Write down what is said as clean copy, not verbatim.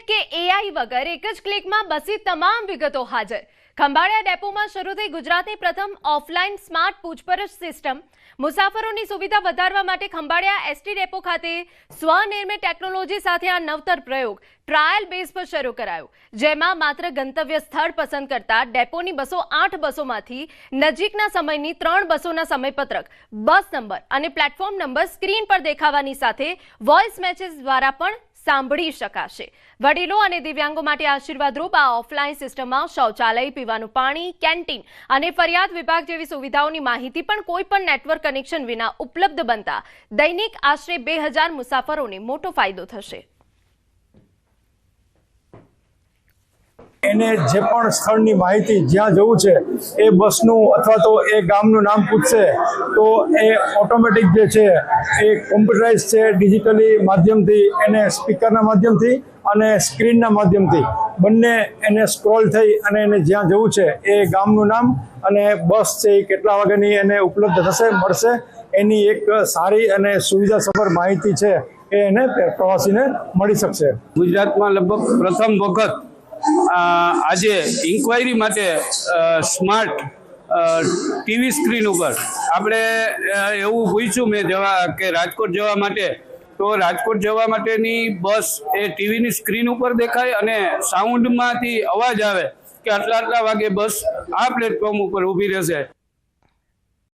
Internet કે AI વગર એક જ ક્લિકમાં બસી તમામ વિગતો હાજર। ખંભાળિયા ડેપોમાં શરૂ થઈ ગુજરાતની પ્રથમ ઓફલાઈન સ્માર્ટ પૂછપરછ સિસ્ટમ। મુસાફરોની સુવિધા વધારવા માટે ખંભાળિયા એસટી ડેપો ખાતે સ્વનિર્મિત ટેકનોલોજી સાથે આ નવતર પ્રયોગ ટ્રાયલ બેઝ પર શરૂ કરાયો, જેમાં માત્ર ગંતવ્ય સ્થળ પસંદ કરતા ડેપોની 208 બસોમાંથી નજીકના સમયની 3 બસોના સમયપત્રક, બસ નંબર અને પ્લેટફોર્મ નંબર સ્ક્રીન પર દેખાવાની સાથે વોઇસ મેસેજ દ્વારા પણ સાંભળી શકાશે। વડીલો અને દિવ્યાંગો માટે આશીર્વાદરૂપ આ ઓફલાઈન સિસ્ટમમાં શૌચાલય, પીવાનું પાણી, કેન્ટીન અને ફરિયાદ વિભાગ જેવી સુવિધાઓની માહિતી પણ કોઈ પણ નેટવર્ક કનેક્શન વિના ઉપલબ્ધ બનતા દૈનિક આશરે 2000 મુસાફરોને મોટો ફાયદો થશે। એને જે પણ સ્થળની માહિતી જ્યાં જવું છે એ બસનું અથવા તો એ ગામનું નામ પૂછશે તો એ ઓટોમેટિક જે છે એ કોમ્પ્યુટરાઇઝ છે, ડિજિટલી માધ્યમથી એને સ્પીકરના માધ્યમથી અને સ્ક્રીનના માધ્યમથી બંને એને સ્ક્રોલ થઈ અને એને જ્યાં જવું છે એ ગામનું નામ અને બસ છે એ કેટલા વાગ્યાની એને ઉપલબ્ધ થશે મળશે એની એક સારી અને સુવિધાસભર માહિતી છે એ એને પ્રવાસીને મળી શકશે। ગુજરાતમાં લગભગ પ્રથમ વખત આજે ઇન્ક્વાયરી માટે સ્માર્ટ ટીવી સ્ક્રીન ઉપર આપણે એવું પૂછ્યું મેં કે રાજકોટ જવા માટે, તો રાજકોટ જવા માટેની બસ એ ટીવીની સ્ક્રીન ઉપર દેખાય અને સાઉન્ડમાંથી અવાજ આવે કે આટલા વાગે બસ આ પ્લેટફોર્મ ઉપર ઊભી રહેશે।